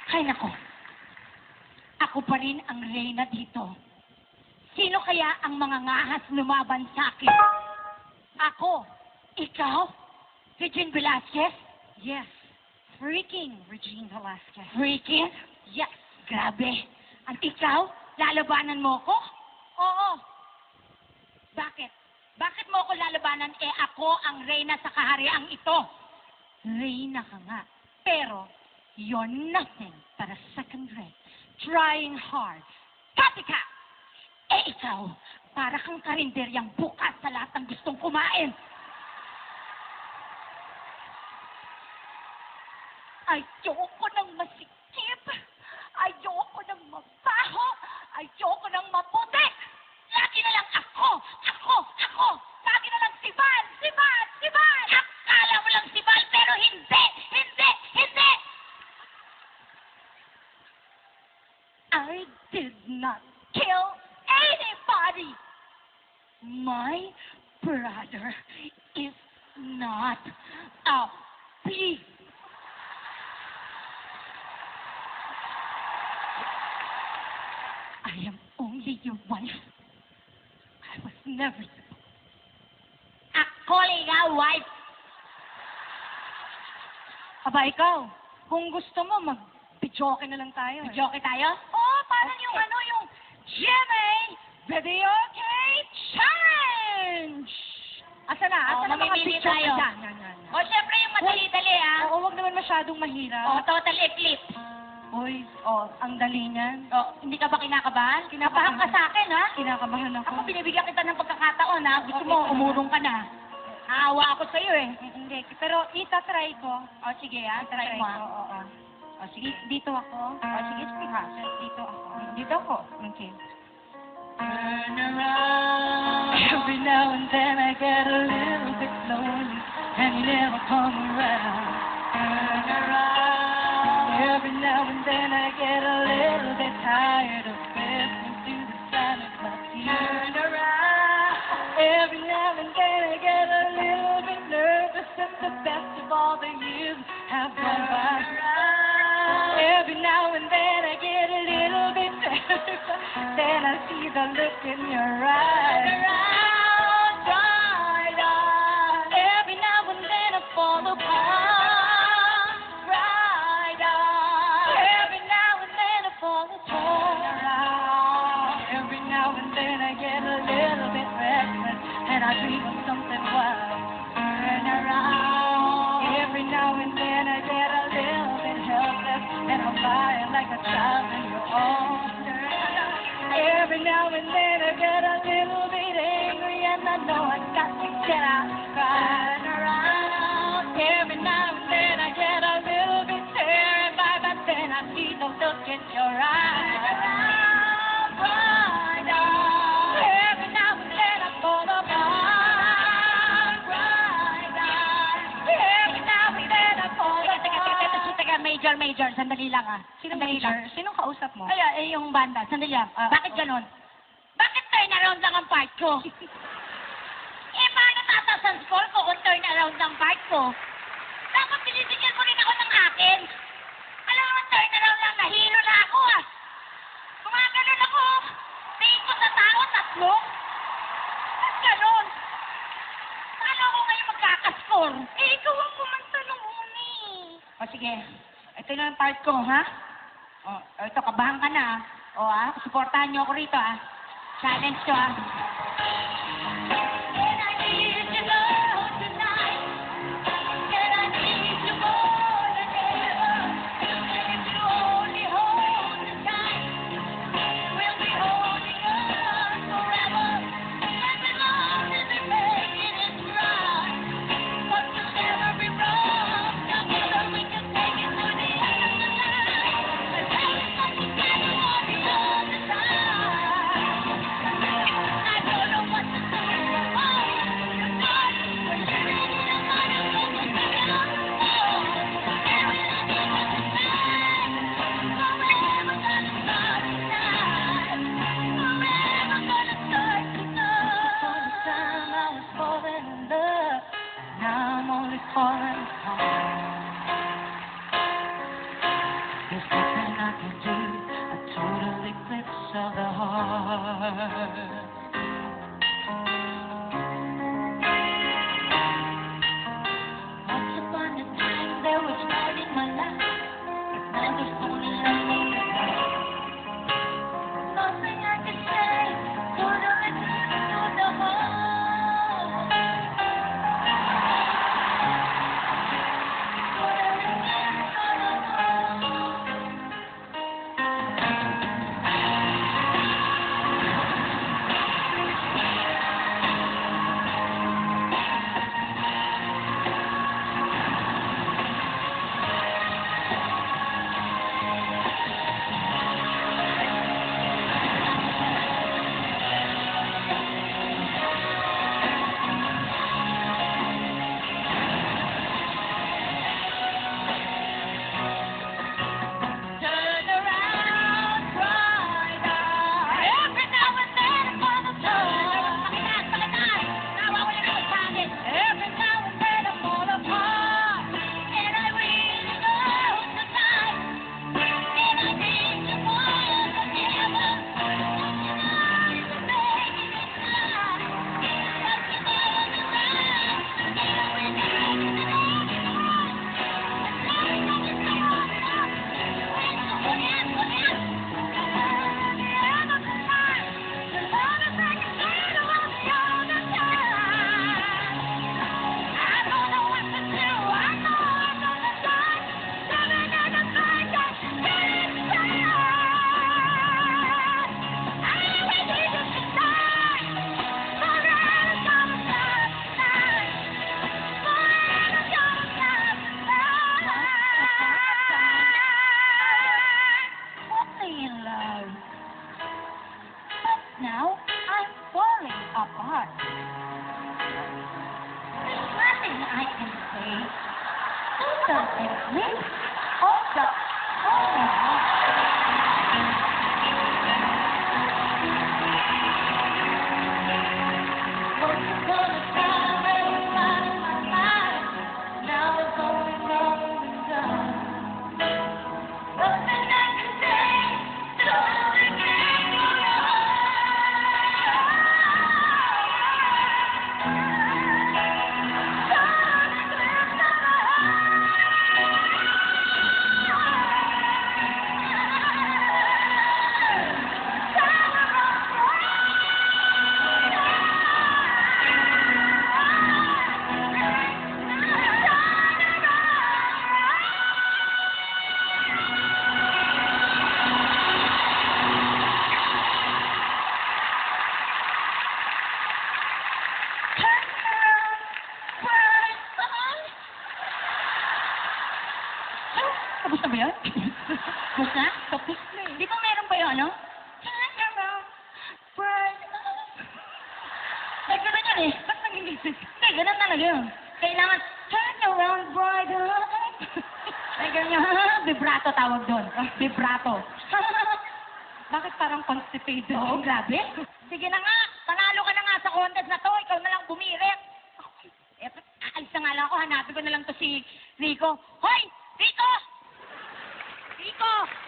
Ay, nako. Ako pa rin ang reyna dito. Sino kaya ang mga ngahas lumaban sa akin? Ako? Ikaw? Regine Velasquez? Yes. Freaking Regine Velasquez. Freaking? Yes. Grabe. At ikaw? Lalabanan mo ko? Oo. Bakit? Bakit mo ako lalabanan? Eh ako ang reyna sa kahariang ito. Reyna ka nga. Pero, you're nothing but a second rate. Trying hard. Copycat! Eh ikaw, para kang karinderyang bukas sa lahat ng gustong kumain. Ayoko ng masikip. Ayoko ng mabaho. Ayoko ng maputi. Lagi na lang ako. Lagi na lang sibal. Akala mo lang sibal, pero hindi. I did not kill anybody. My brother is not a thief. I am only your wife. I was never Ako nga, wife. Aba, ikaw. Kung gusto mo, mag-pijoke na lang tayo. Joke tayo? Oh, parang Okay. yung yung GMA Videoke Challenge! Asa na? Asa na mga mamimili picture? tayo. Yan. O, syempre yung madali-dali, ah. Oo, wag naman masyadong mahirap. O, total eclipse. Uy, ang dali niyan. O, hindi ka ba kinakabahan? Kinakabahan. Kinakabahan ka sa akin, ha? Kinakabahan ako. Ako, binibigyan kita ng pagkakataon, ha? Gusto Okay, mo, salamat. umurong ka na. Aawa ako sa'yo, eh. Hindi, pero itatry ko. O, sige, ha? Try Itatry mo, ko, ha? oo. O, sige. Dito ako. O, sige, sige, ha? Dito ako. Dito ako. Okay. Turn around. Every now and then I get a little bit lonely, and you never come around. Turn around. Every now and then I get a little bit tired of listening to the sound of my Turn tears. around. Every now and then I get a little bit nervous that the best of all the years have gone by. Every now and then I get a little bit nervous, then I see the look in your eyes. Every now and then I fall apart. Every now and then I fall apart. Every now and then I get a little bit restless, and I dream of something wild. Turn around. Every now and then I get a little bit helpless, and I'm lying like a child in your arms. Every now and then I get a little bit angry, and I know I got to get out and cry. Turn around. Every now and then I get a little bit terrified, but then I see the look in your eyes. Every now and then I fall apart. Every now and then I fall apart. Teka, Major, sandali lang, ah. Sinong Sandali major? lang. Sinong kausap mo? Ay, yung banda, sandali lang. Ah, Bakit ganon? Bakit turn around lang ang part ko? Eh, paano tataas ang score ko kung turn around lang part ko? Dapat binibigyan mo rin ako ng akin. Alam mo, turn around lang, nahilo na ako, ah. Gumaganon ako. Naikot na tao, tatlo. Ba't ganon? Paano ako ngayon magkakascore? Eh, ikaw ang kumanta nung uni. O, sige. Ito na ang part ko, ha? O, ito, kabahan ka na, ha? O, ha? Suportahan niyo ako rito, ha? Challenge to, ha? And I need you more tonight. And I need you more than ever. If you only hold me tight, we'll be holding on forever. And as long as we're making it right, but we'll never be wrong. Together we can take it to the end of the line. And let's come together on the other side. I don't know what to say. Constantly? Oh, the... Once upon a time, every line in my mind. Now it's only wrong and done. Nothing I can say to regret your Tapos na ba yan? Tapos na? Tapos na eh. Di ba meron pa yung ano? Turn around, bright Ay, ganun yan eh. Ba't naging isip? Hindi, ganun talaga yun. Kailangan, turn around, bright Ay, ganun yun. Vibrato tawag doon. Vibrato. Bakit parang constipated? Oo, grabe. Sige na nga, panalo ka na nga sa contest na to. Ikaw na lang bumirit. Eto, aalis na nga lang ako. Hanapin ko na lang to si Rico. Hoy! Rico! Rico!